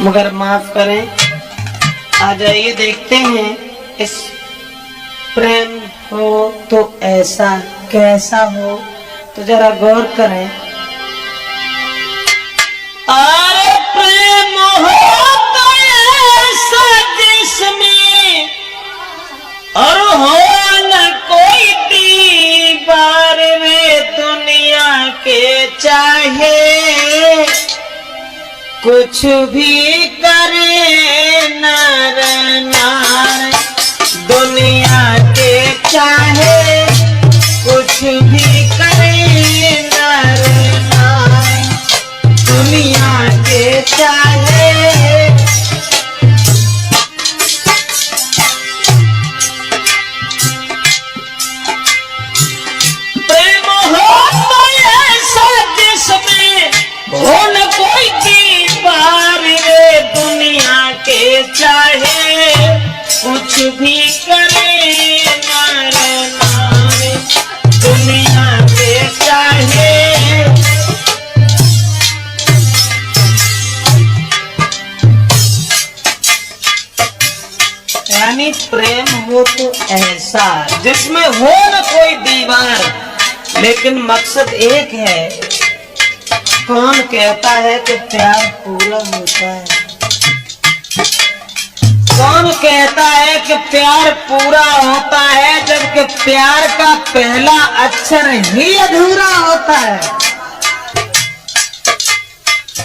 मगर माफ करें। आ जाइए देखते हैं इस प्रेम हो तो ऐसा कैसा हो, तो जरा गौर करें। अरे प्रेम हो तो ऐसा जिसमें और हो न कोई दीवार रे दुनिया के चाहे कुछ भी करे नर नार, दुनिया के चाहे कुछ भी करे नर नार, दुनिया के चाहे। प्रेम हो तो ऐसा जिसमें हो न कोई दीवार रे दुनिया के चाहे कुछ भी करे नर नार, दुनिया के चाहे। यानी प्रेम हो तो ऐसा जिसमें हो न कोई दीवार, लेकिन मकसद एक है। कौन कहता है कि प्यार पूरा होता है? कौन कहता है कि प्यार पूरा होता है, जबकि प्यार का पहला अक्षर ही अधूरा होता है?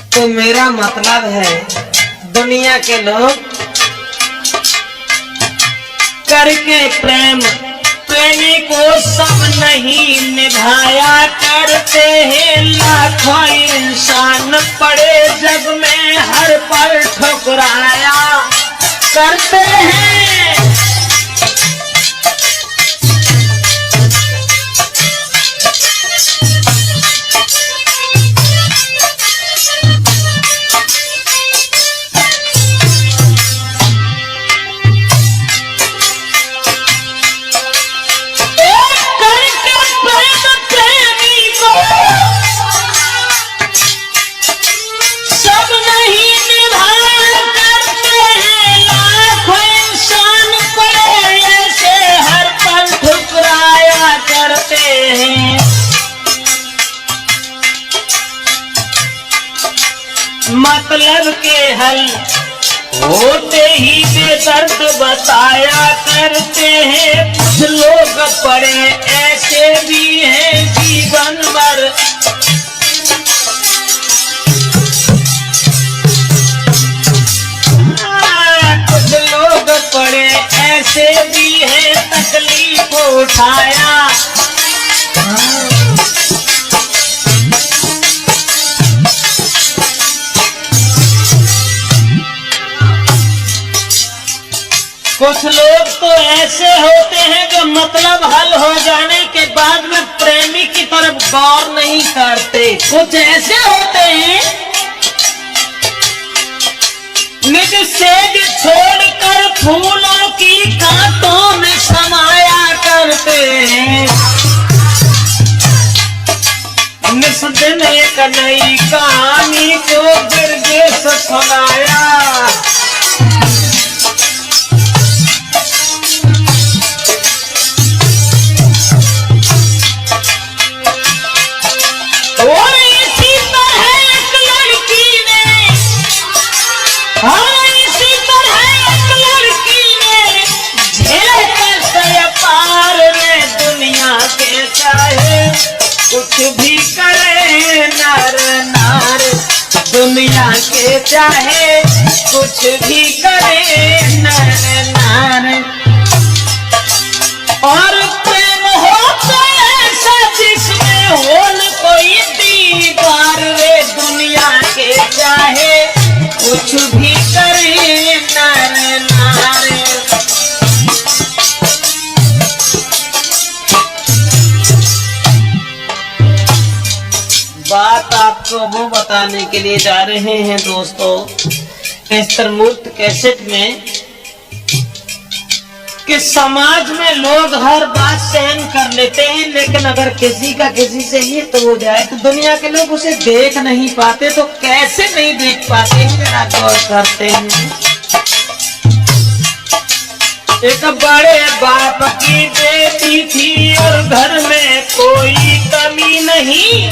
तो मेरा मतलब है दुनिया के लोग करके प्रेम प्रेमी को सब नहीं निभाया करते हैं। लाखों इंसान पड़े जग में हर पल ठुकराया करते हैं। मतलब के हल होते ही बेदर्द बताया करते हैं। कुछ लोग पड़े ऐसे भी हैं जीवन भर, कुछ लोग पड़े ऐसे भी हैं तकलीफ उठाया। कुछ लोग तो ऐसे होते हैं जो मतलब हल हो जाने के बाद में प्रेमी की तरफ गौर नहीं करते। कुछ ऐसे होते हैं निज सेज छोड़कर फूलों की कांटों में समाया करते हैं। निस दिन एक नई कहानी को बिरजेश सुनाया। कुछ भी करे नर नार, दुनिया के चाहे कुछ भी करे नर नार। और प्रेम हो तो ऐसा जिसमें हो न कोई दीवार रे दुनिया के चाहे कुछ भी करे नर नार। बात आपको वो बताने के लिए जा रहे हैं दोस्तों, इस तरमूर्त कैसेट में कि समाज में लोग हर बात सहन कर लेते हैं, लेकिन अगर किसी का किसी से हित हो जाए तो दुनिया के लोग उसे देख नहीं पाते। तो कैसे नहीं देख पाते, जरा गौर करते हैं। एक बड़े बाप की बेटी थी और घर में कोई कमी नहीं,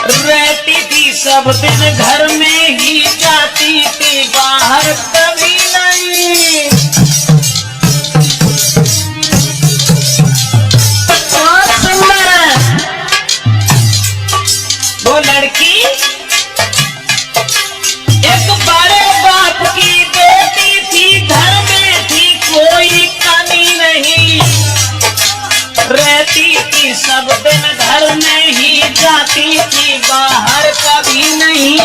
रहती थी सब दिन घर में ही, जाती थी बाहर कभी नहीं। वो लड़की एक बड़े बाप की बेटी थी, घर में थी कोई कमी नहीं, रहती थी सब दिन घर में ही, जाती थी बाहर कभी नहीं।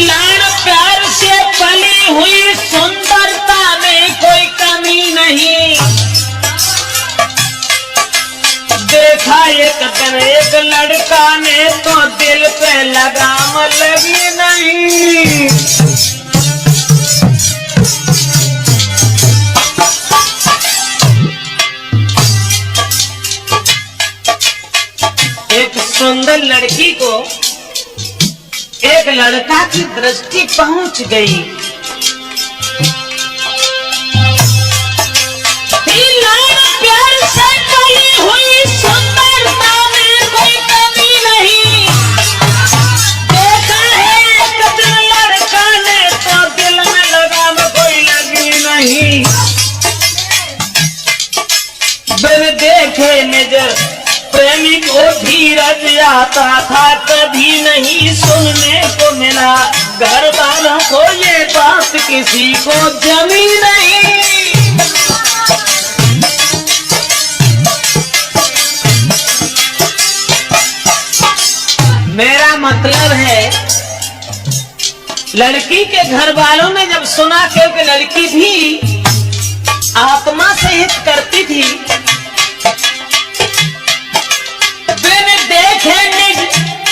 लाड़ प्यार से पली हुई, सुंदरता में कोई कमी नहीं। देखा एक दिन एक लड़का ने तो दिल पे लगाम लगी नहीं। एक सुंदर लड़की को एक लड़का की दृष्टि पहुंच गई। प्यार से पली हुई, सुंदरता में कोई कमी नहीं। देखा है एक दिन लड़का ने तो दिल में लगाम कोई लगी नहीं। बिन देखे निज प्रेमी को धीरज आता था कभी नहीं, सुनने को मिला घर वालों को ये बात किसी को जमी नहीं। मेरा मतलब है, लड़की के घर वालों ने जब सुना क्योंकि लड़की भी आत्मा से हित करती थी, बिन देखे निज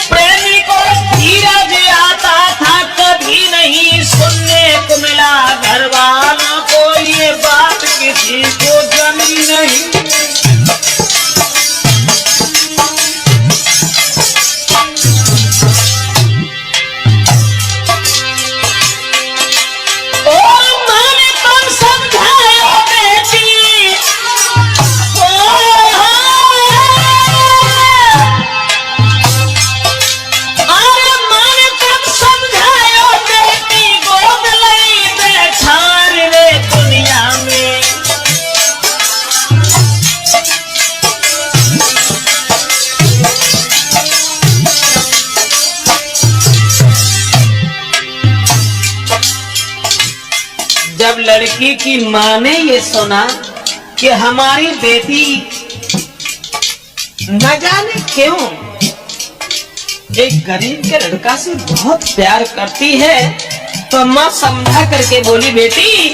प्रेमी को धीरज आता था कभी नहीं, सुनने को मिला घर वालों को ये बात किसी को जमी नहीं। जब लड़की की माँ ने ये सुना कि हमारी बेटी न जाने क्यों एक गरीब के लड़का से बहुत प्यार करती है, तो माँ समझा करके बोली, बेटी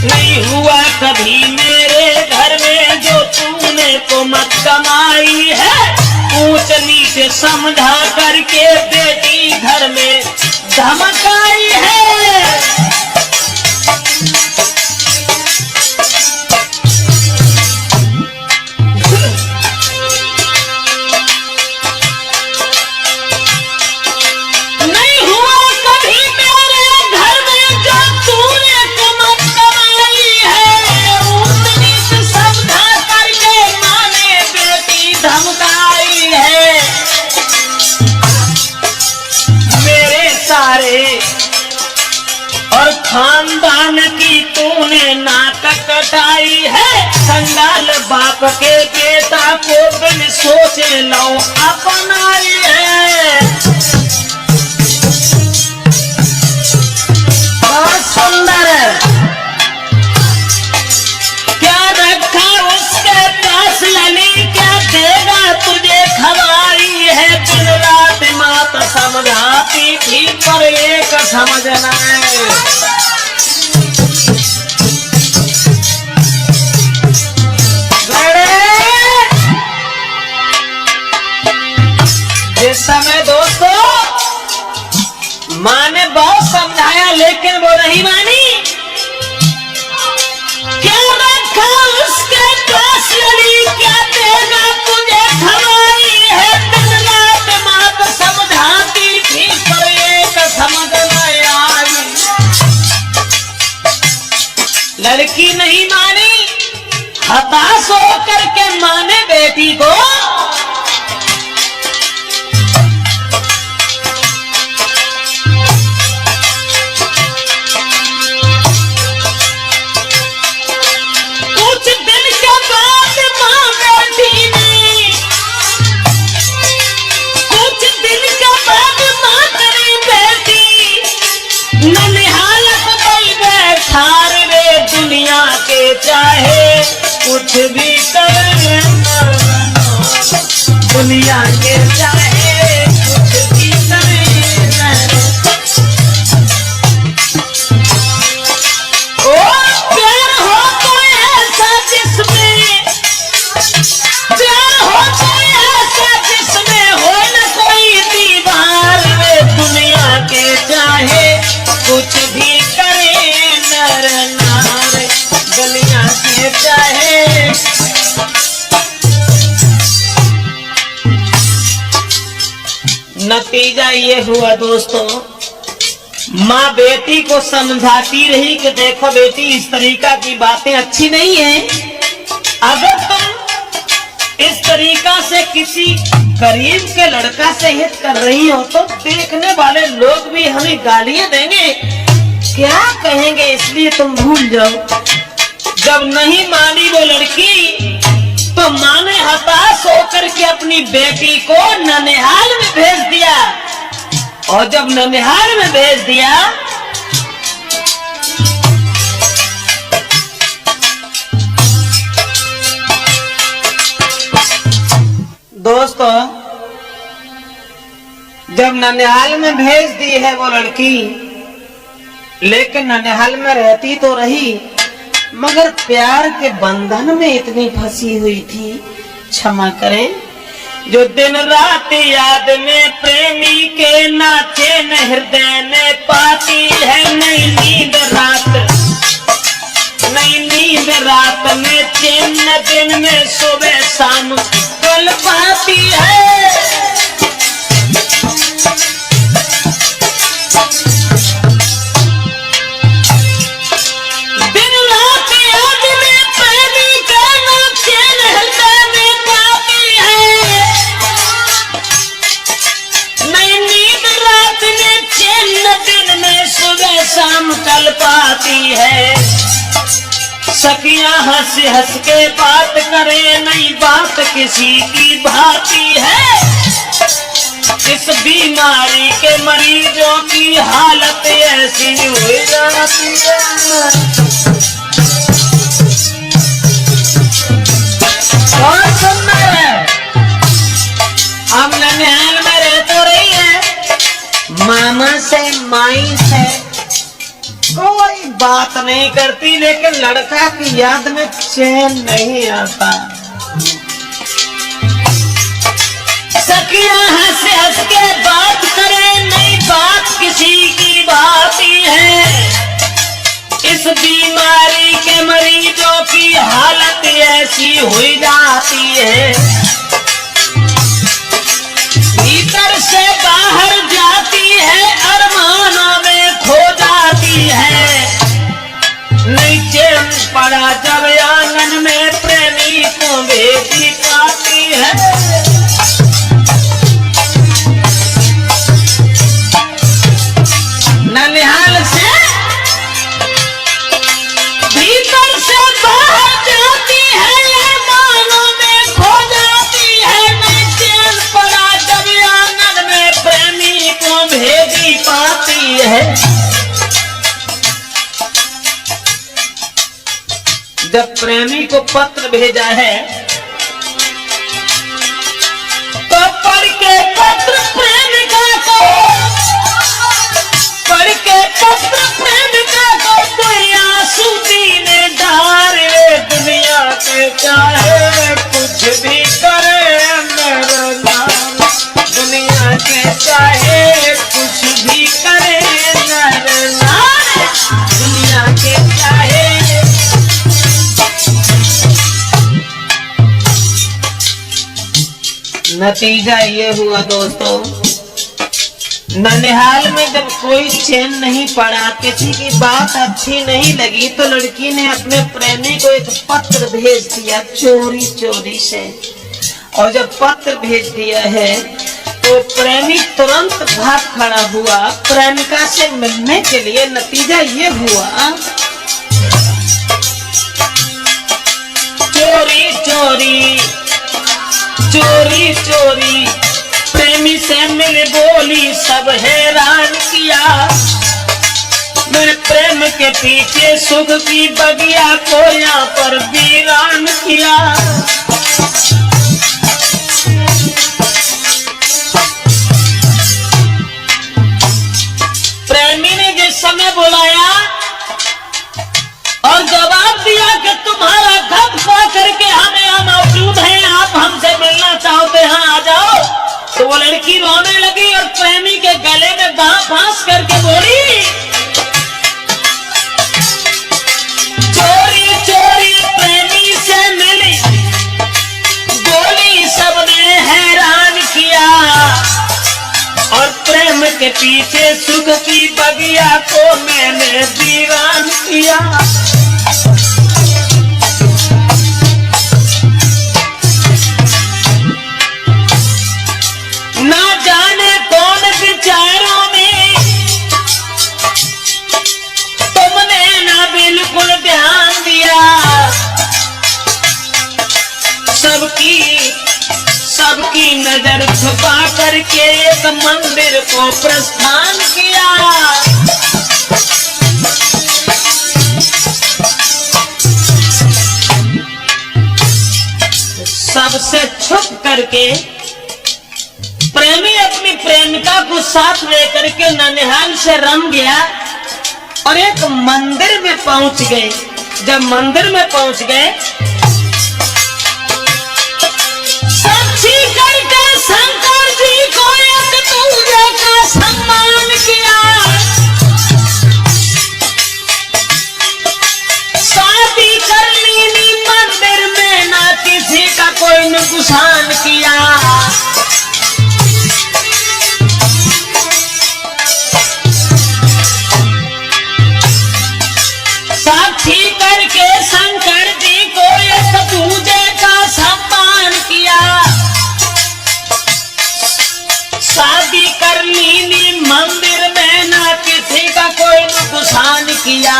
नहीं हुआ कभी मेरे घर में जो तूने को मत कमाई है, ऊंच नीच समझा करके बेटी घर में धमकाई है। और खानदान की तूने नाटक कटाई है, संगाल बाप के बेटा को बिन सोचे लो अपनाई है। बहुत सुंदर है, क्या रखा उसके पास लली, क्या देगा तुझे खवाई है, दिन रात मात समझाती थी पर एक समझना है। जिस समय दोस्त लेकिन वो नहीं मानी। क्या रखा उसके पास लड़ी, क्या देगा तुझे खवाई है, दिन रात बात समझाती थी पर एक समझ न आई। लड़की नहीं मानी, हताश होकर के माने बेटी को। चाहे कुछ भी कर, दुनिया के चाहे कुछ भी कर। ओ प्यार हो तो ऐसा जिसमें, प्यार हो तो ऐसा जिसमें हो न कोई दीवार, वे दुनिया के चाहे कुछ भी करे नर नार, दुनिया के चाहे। नतीजा ये हुआ दोस्तों, माँ बेटी को समझाती रही कि देखो बेटी इस तरीका की बातें अच्छी नहीं है, अगर तुम इस तरीका से किसी करीब के लड़का से हित कर रही हो तो देखने वाले लोग भी हमें गालियां देंगे, क्या कहेंगे, इसलिए तुम भूल जाओ। जब नहीं मानी वो लड़की तो माँ ने हताश होकर के अपनी बेटी को ननिहाल में भेज दिया, और जब ननिहाल में भेज दिया दोस्तों, जब ननिहाल में भेज दी है वो लड़की, लेकिन ननिहाल में रहती तो रही मगर प्यार के बंधन में इतनी फंसी हुई थी, क्षमा करें, जो दिन रात याद में प्रेमी के नाचे न हृदय में पाती है, नई नींद रात, नई नींद रात में चैन दिन में सुबह शाम कल पाती है। शाम कल पाती है, सखियां हंस हंस के बात करे, नई बात किसी की भाती है। इस बीमारी के मरीजों की हालत ऐसी हो जाती है। और सुनना है, हम ननिहाल में रह तो रही है, मामा से माई से कोई बात नहीं करती, लेकिन लड़का की याद में चैन नहीं आता। सखियां हंस हंस के बात करे, नई बात किसी की भाती है। इस बीमारी के मरीजों की हालत ऐसी हो जाती है, भीतर से बाहर जाती है, अरमानों में खो जाती है। नहीं चैन पड़ा जब आंगन में प्रेमी को बेटी पाती है। ननिहाल से भीतर से बाहर जाती है, अरमानों में खो जाती है। नहीं चैन पड़ा जब आंगन में प्रेमी को बेटी पाती है। जब प्रेमी को पत्र भेजा है तो पढ़ के पत्र प्रेमिका को, पढ़ के पत्र प्रेमिका को कोई आंसू दीने डारे, दुनिया के चाहे कुछ भी करे मेरा नाम, दुनिया के चाहे कुछ भी करे मेरा नाम। नतीजा ये हुआ दोस्तों, ननिहाल में जब कोई चैन नहीं पड़ा, किसी की बात अच्छी नहीं लगी, तो लड़की ने अपने प्रेमी को एक पत्र भेज दिया चोरी चोरी से। और जब पत्र भेज दिया है तो प्रेमी तुरंत भाग खड़ा हुआ प्रेमिका से मिलने के लिए। नतीजा ये हुआ, चोरी चोरी चोरी चोरी प्रेमी से मिल बोली, सब हैरान किया। मेरे प्रेम के पीछे सुख की बगिया को यहाँ पर वीरान किया। प्रेमी ने जिस समय बुलाया और जवाब दिया कि तुम्हारा घर पा करके हमें यहाँ मौजूद हैं, आप हमसे मिलना चाहते हैं, आ जाओ। तो वो लड़की रोने लगी और प्रेमी के गले में बांह फांस करके बोली, चोरी चोरी प्रेमी से मिली बोली, सबने हैरान किया। और प्रेम के पीछे सुख की बगिया को मैंने वीरान किया। ना जाने कौन विचारों में तुमने ना बिल्कुल ध्यान दिया। सबकी नजर छुपा करके एक मंदिर को प्रस्थान किया। सबसे छुप करके प्रेमी अपनी प्रेमिका को साथ लेकर के ननिहाल से रम गया और एक मंदिर में पहुंच गए। जब मंदिर में पहुंच गए, साक्षी करके शंकर जी को एक दूजे का सम्मान किया। शादी कर ली मंदिर में, ना किसी का कोई नुकसान किया। साक्षी करके शंकर जी को एक दूजे का सम्मान किया। शादी कर ली मंदिर में, ना किसी का कोई नुकसान किया।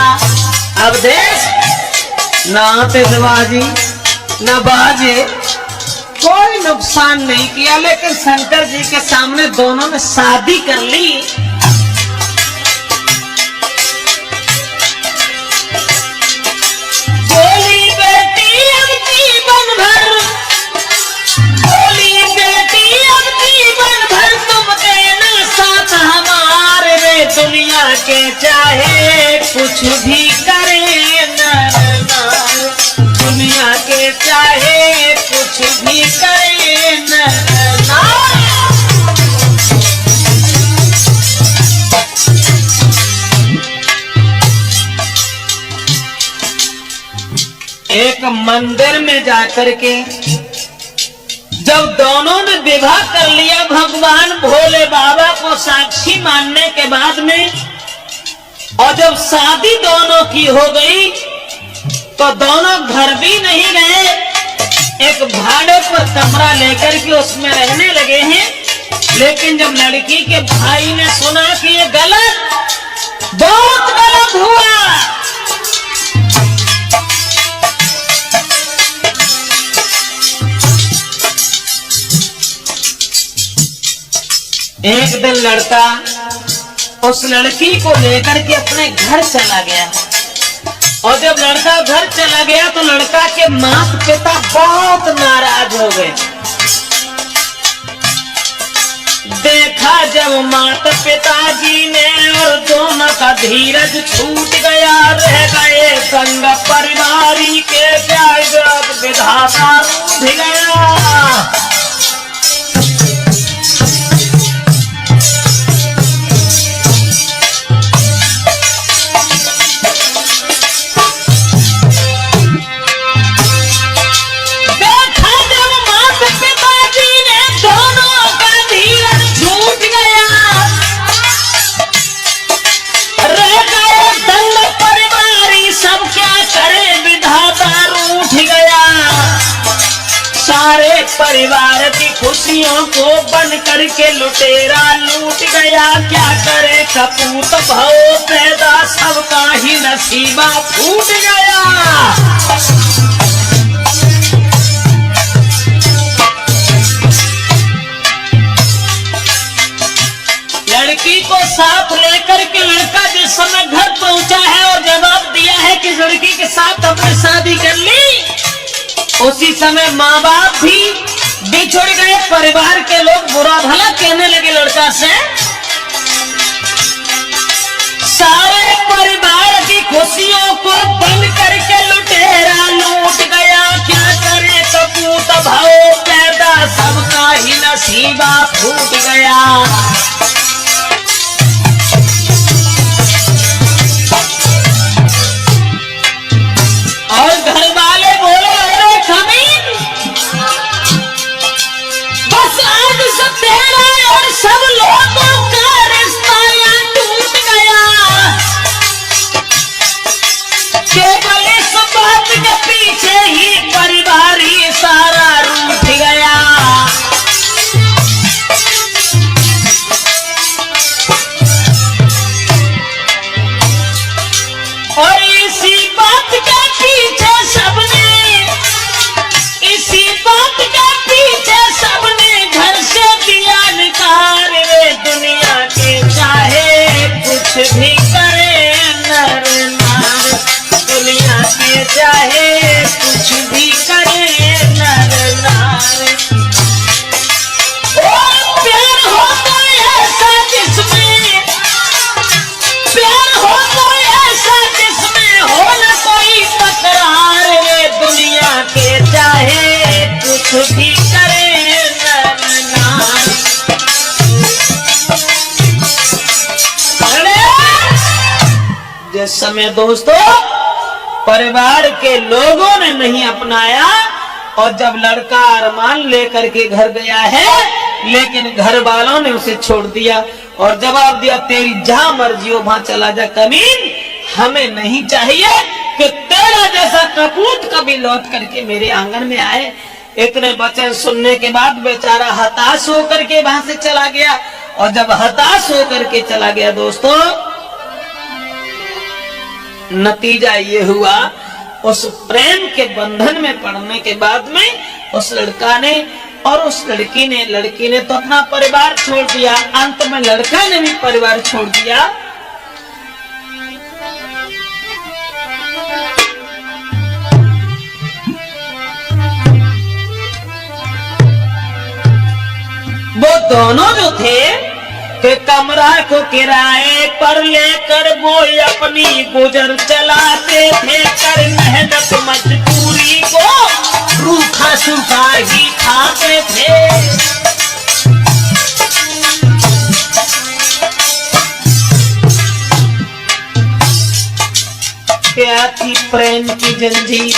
अब देख, ना आतिशबाजी ना बाजे, कोई नुकसान नहीं किया, लेकिन शंकर जी के सामने दोनों ने शादी कर ली। बोली बेटी अब जीवन भर, बोली बेटी अब जीवन भर तुम देना साथ हमारे रे। दुनिया के चाहे कुछ भी करे नर, दुनिया के चाहे कुछ भी करे नर। एक मंदिर में जाकर के जब दोनों ने विवाह कर लिया, भगवान भोले बाबा को साक्षी मानने के बाद में, और जब शादी दोनों की हो गई तो दोनों घर भी नहीं गए, एक भाड़े पर कमरा लेकर के उसमें रहने लगे हैं। लेकिन जब लड़की के भाई ने सुना कि ये गलत, बहुत गलत हुआ, एक दिन लड़का उस लड़की को लेकर के अपने घर चला गया। और जब लड़का घर चला गया तो लड़का के माता पिता बहुत नाराज हो गए। देखा जब माता पिताजी ने, और दोनों का धीरज छूट गया, रह गए संग परिवारी के प्यार, विधाता रूठ गया। देखा जब माता पिताजी ने सारे परिवार की खुशियों को बन करके लुटेरा लूट गया। क्या करे कपूत भव पैदा, सबका ही नसीबा फूट गया। लड़की को साथ लेकर के लड़का जिस समय घर पहुंचा है और जवाब दिया है कि लड़की के साथ अपने शादी कर ली, उसी समय माँ बाप भी बिछुड़ गए। परिवार के लोग बुरा भला कहने लगे लड़का से। सारे परिवार की खुशियों को बंद करके लुटेरा लूट गया। क्या करे कपूत भाव पैदा, सबका ही नसीबा फूट गया। और घर वाले बोले अरे खमीन, बस आज से तेरा और सब लोगों का रिश्ता यहाँ टूट गया। केवल इस बात के पीछे ही परिवार ही सारा रूठ गया। और इसी बात के पीछे सबने, इसी बात के पीछे सबने घर से दिया निकाल। रे दुनिया के चाहे कुछ भी करे नर नार, दुनिया के चाहे कुछ भी करे नर नार। ओ प्यार होता है ऐसा जिसमें, प्यार होता है ऐसा जिसमें हो न कोई तकरार। रे दुनिया के चाहे कुछ भी करे नर नार। जिस समय दोस्तों परिवार के लोगों ने नहीं अपनाया और जब लड़का अरमान लेकर के घर गया है, लेकिन घर वालों ने उसे छोड़ दिया और जवाब दिया तेरी जहां मर्जी हो वहां चला जा कमीन, हमें नहीं चाहिए कि तेरा जैसा कपूत कभी लौट करके मेरे आंगन में आए। इतने वचन सुनने के बाद बेचारा हताश होकर के वहां से चला गया। और जब हताश होकर के चला गया दोस्तों, नतीजा ये हुआ उस प्रेम के बंधन में पड़ने के बाद में उस लड़का ने और उस लड़की ने तो अपना परिवार छोड़ दिया। अंत में लड़का ने भी परिवार छोड़ दिया। वो दोनों जो थे कि कमरा को किराए पर लेकर वो अपनी गुजर चलाते थे। कर मेहनत मजदूरी को रूखा सूखा ही खाते थे। क्या थी प्रेम की जंजीर,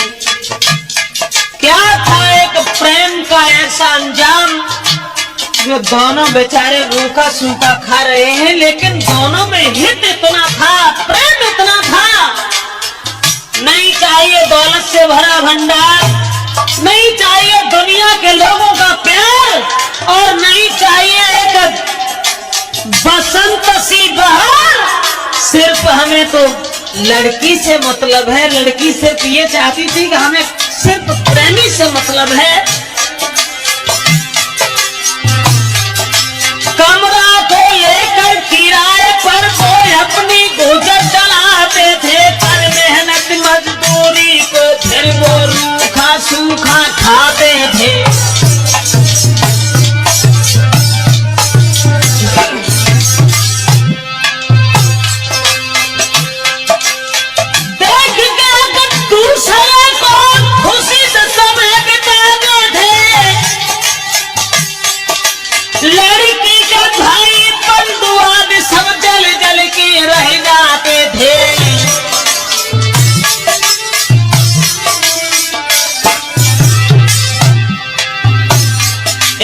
क्या था एक प्रेम का ऐसा अंजाम जो दोनों बेचारे रूखा सूखा खा रहे हैं, लेकिन दोनों में हित इतना था, प्रेम इतना था। नहीं चाहिए दौलत से भरा भंडार, नहीं चाहिए दुनिया के लोगों का प्यार, और नहीं चाहिए एक बसंत सी बहार। सिर्फ हमें तो लड़की से मतलब है। लड़की सिर्फ ये चाहती थी कि हमें सिर्फ प्रेमी से मतलब है। कमरा को लेकर किराए पर वो अपनी गुजर चलाते थे। कर मेहनत मजदूरी को फिर वो रूखा सूखा खाते थे। देख के अगर दूसरे को खुशी से समय बिताते थे। लड़की के भाई बंधुआ भी सब जल जल के रह जाते थे।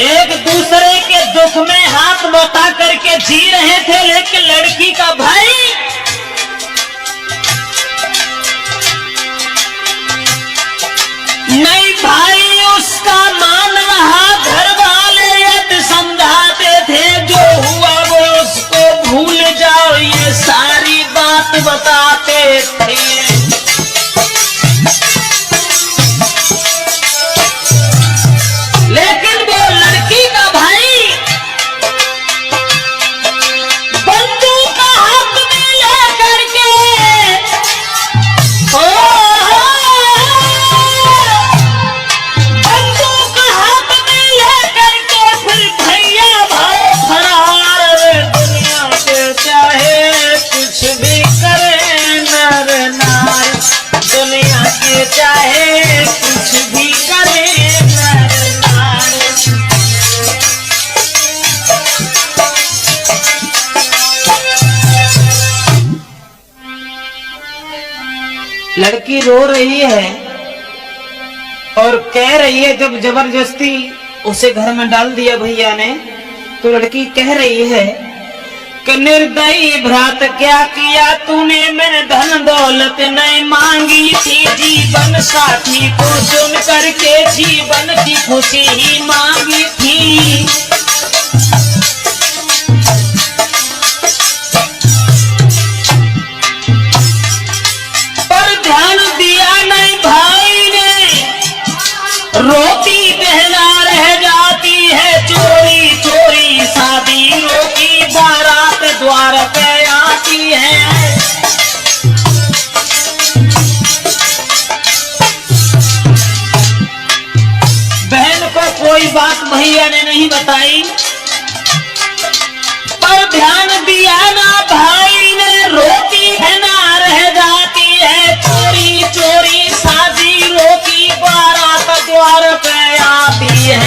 एक दूसरे के दुख में हाथ बटा करके जी रहे थे, लेकिन लड़की का भाई नहीं, भाई उसका मां थी। लेकिन वो लड़की का भाई बंदूक हाथ में लेकर के बंदूक हाथ में लेकर के फिर भैया भाव फरार। दुनिया के चाहे कुछ भी करे नर नार, दुनिया के चाहे कुछ भी करे नर नार। लड़की रो रही है और कह रही है, जब जबरदस्ती उसे घर में डाल दिया भैया ने, तो लड़की कह रही है कि निर्दयी भ्रात क्या किया तूने, मैंने धन दौलत नहीं मांगी थी, जीवन साथी को चुन करके जीवन की खुशी ही मांगी थी। पर ध्यान दिया नहीं भाई ने, रोती बहना रह जाती है, चोरी चोरी शादी रोकी, बारात द्वार पे आती है। बहन को कोई बात भैया ने नहीं बताई, पर ध्यान दिया ना भाई ने, रोती बहना रह जाती है, चोरी चोरी शादी रोकी, बारात द्वार पे आती है।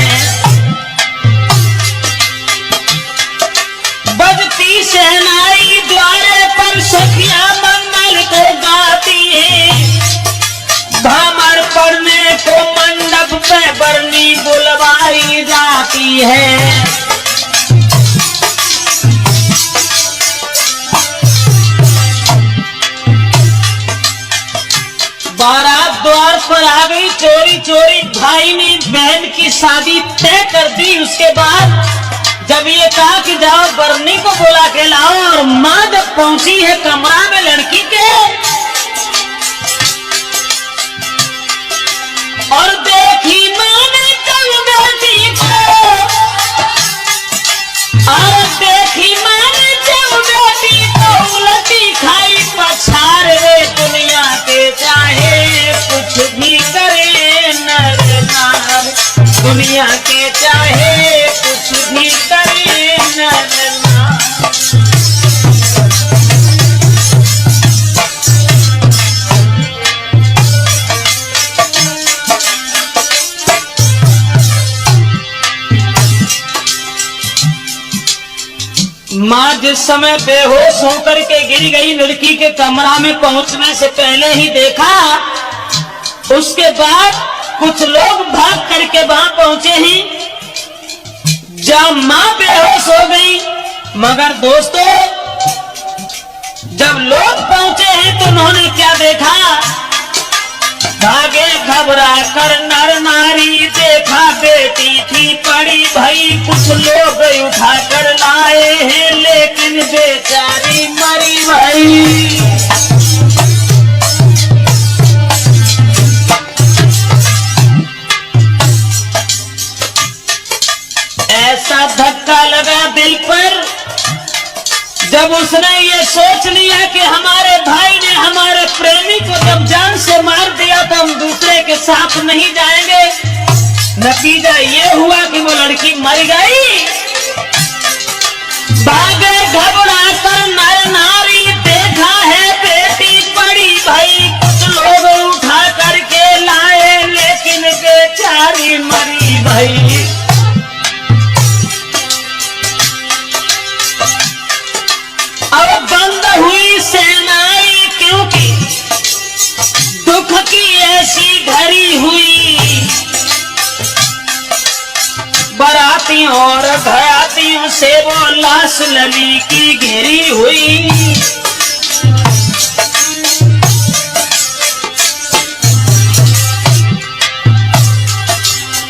बजती शहनाई द्वारे पर सखिया मंगल को गाती है, भामर पड़ने को मंडप पे बरनी बुलवाई जाती है। बारात द्वार पर आ गई, चोरी चोरी भाई ने बहन की शादी तय कर दी। उसके बाद जब ये कहा कि जाओ बरनी को बुला के लाओ, और माँ जब पहुंची है कमरा में लड़की के, और देखी माँ ने कल बेटी को, और देखी माँ ने जब बेटी को उलटी खाई पछाड़ रे, दुनिया के चाहे कुछ भी करे नर नार, दुनिया के चाहे कुछ भी करे नर नार। माँ जिस समय बेहोश होकर के गिर गई, लड़की के कमरा में पहुंचने से पहले ही देखा। उसके बाद कुछ लोग भाग करके वहां पहुंचे हैं, जब माँ बेहोश हो गई। मगर दोस्तों, जब लोग पहुंचे हैं तो उन्होंने क्या देखा, भागे घबरा कर नर नारी, देखा बेटी थी पड़ी भई, कुछ लोग उठा कर लाए हैं, लेकिन बेचारी मरी भई। ऐसा धक्का लगा दिल पर, जब उसने ये सोच लिया कि हमारे भाई ने हमारे प्रेमी को जब जान से मार दिया तो हम दूसरे के साथ नहीं जाएंगे। नतीजा ये हुआ कि वो लड़की मर गई। भागे घबरा कर नर नारी, देखा है बेटी पड़ी भई, कुछ लोग उठा करके लाए, लेकिन बेचारी मरी भई। अब बंद हुई सेनाई, क्योंकि दुख की ऐसी घड़ी हुई, बरातियों और घरातियों से वो लाश लली की घिरी हुई।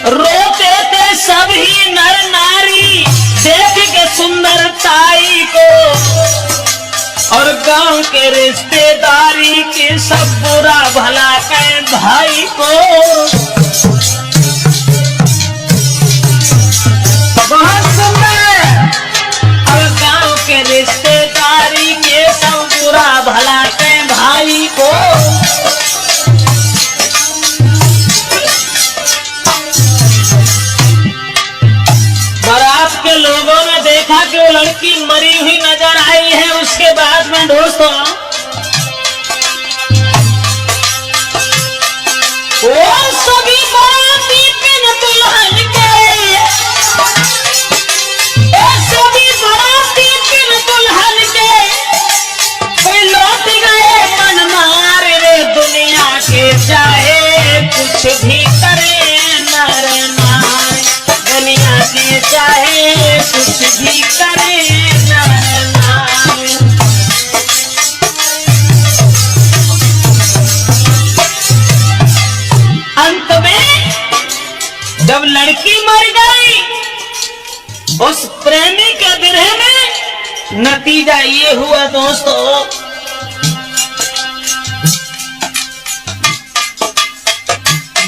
रोते थे सभी नर नारी देख के सुंदरताई को, और गांव के रिश्तेदारी के सब बुरा भला कहे भाई को। बहुत सुंदर। और गांव के रिश्तेदारी के सब बुरा भला कहे भाई को। बारात के लोगों ने देखा कि वो लड़की मरी हुई नजर आई है। उसके बाद में दोस्तों वो सभी बाराती बिन दुल्हन के, सभी बाराती बिन दुल्हन के कोई लौट गए मन मार रे। दुनिया के चाहे कुछ भी करे नर नारी, दुनिया के चाहे कुछ भी करे नर नारी। अंत में जब लड़की मर गई, उस प्रेमी के विरह में नतीजा ये हुआ दोस्तों,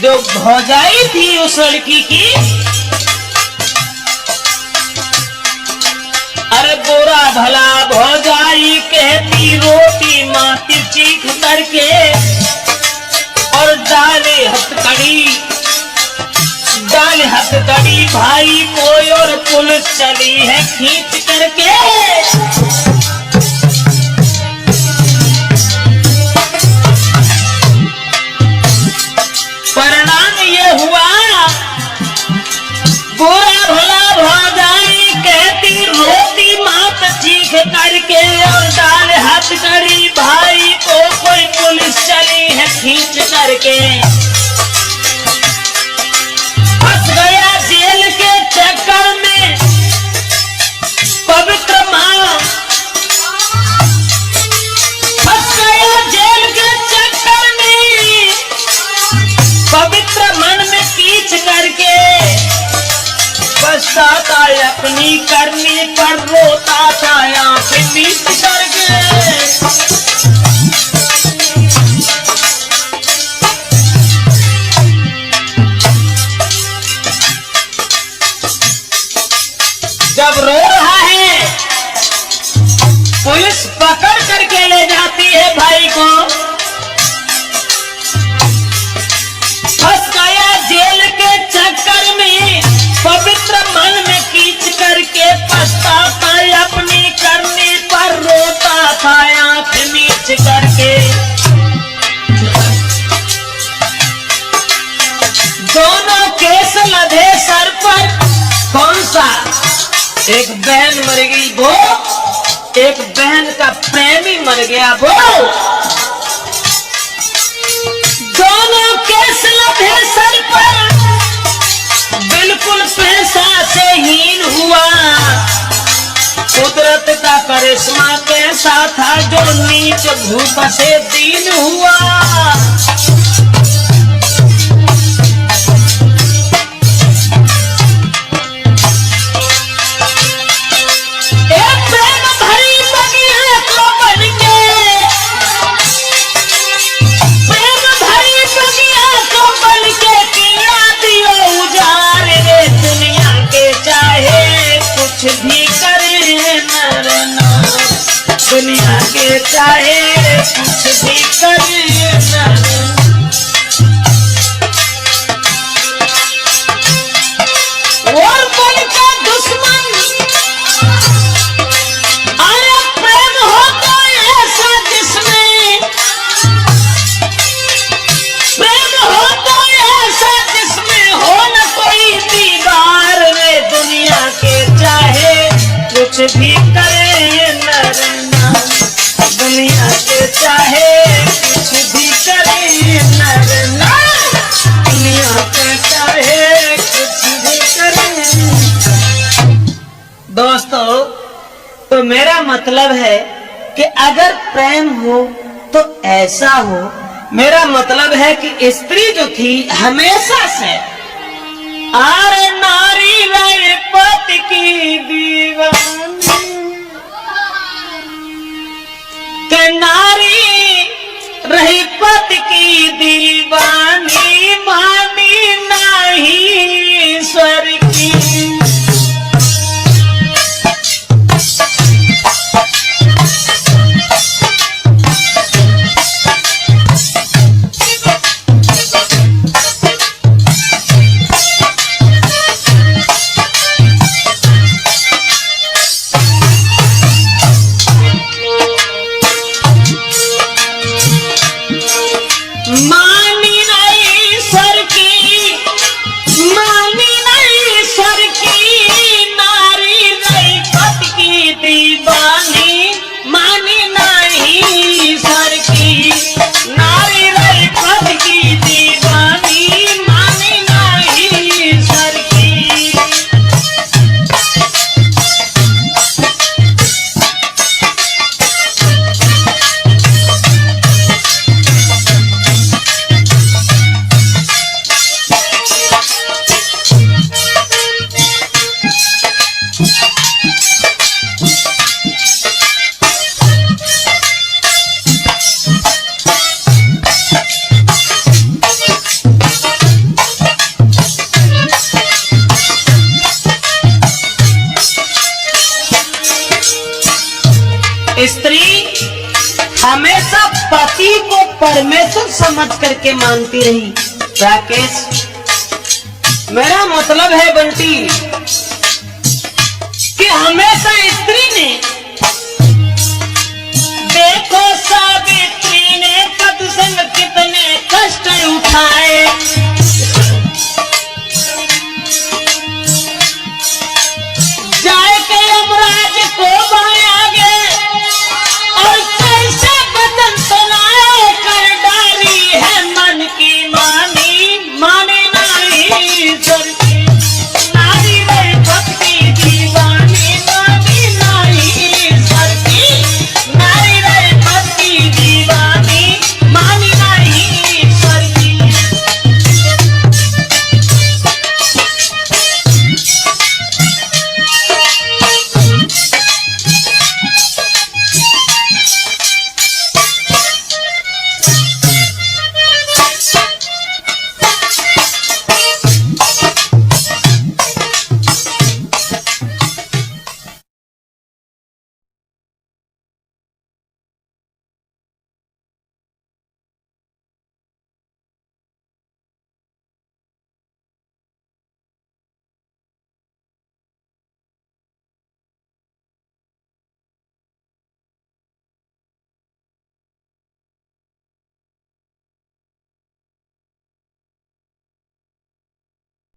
जो भौजाई थी उस लड़की की, अरे बुरा भला भौजाई कहती रोटी माती चीख करके और डाले हथकड़ी भाई को और पुलिस चली है खींच करके। परिणाम ये हुआ, बुरा भला भौजाई कहती रोटी मात चीख करके और डाल हथकड़ी भाई को कोई पुलिस चली है खींच करके। फंस गया जेल के चक्कर में पवित्र मां, फंस गया जेल के चक्कर में पवित्र मन में कीच करके। पछताता अपनी करनी पर रोता था आंखें मीच करके। जब रो रहा है, पुलिस पकड़ करके ले जाती है भाई को। फंस गया जेल के चक्कर में पवित्र मन में कीच करके। पछताता अपनी करनी पर रोता था आंख नीच करके। दोनों केस लदे सर पर। कौन सा? एक बहन मर गई वो, एक बहन का प्रेमी मर गया वो। दोनों केस लदे सर पर, बिल्कुल पैसा से हीन हुआ। कुदरत का करिश्मा कैसा था जो नीच भूख से दीन हुआ। कुछ भी करे नर नारी, दुनिया के चाहे कुछ भी करे नर। और मन का दुश्मन आया प्रेम होता ऐसा जिसमें, प्रेम होता ऐसा जिसमें हो न कोई दीवार रे। दुनिया के चाहे कुछ भी करे नर नारी, दुनिया के चाहे कुछ भी करे नर नारी, दुनिया के चाहे कुछ भी करे। दोस्तों, तो मेरा मतलब है कि अगर प्रेम हो तो ऐसा हो। मेरा मतलब है कि स्त्री जो थी हमेशा से आरे नारी रहे पति की दीवानी। नारी रही पति की दीवानी, मानी नहीं स्वर की। मानी नहीं स्वर की, मानी नहीं स्वर की, नारी रही पति की दीवानी, मानी नहीं स्वर की, नारी रही पति की दीवानी, मानी नहीं स्वर की। स्त्री हमेशा पति को परमेश्वर समझ करके मानती रही। राकेश, मेरा मतलब है बंटी कि हमेशा स्त्री ने, देखो सावित्री ने पति संग कितने कष्ट उठाए,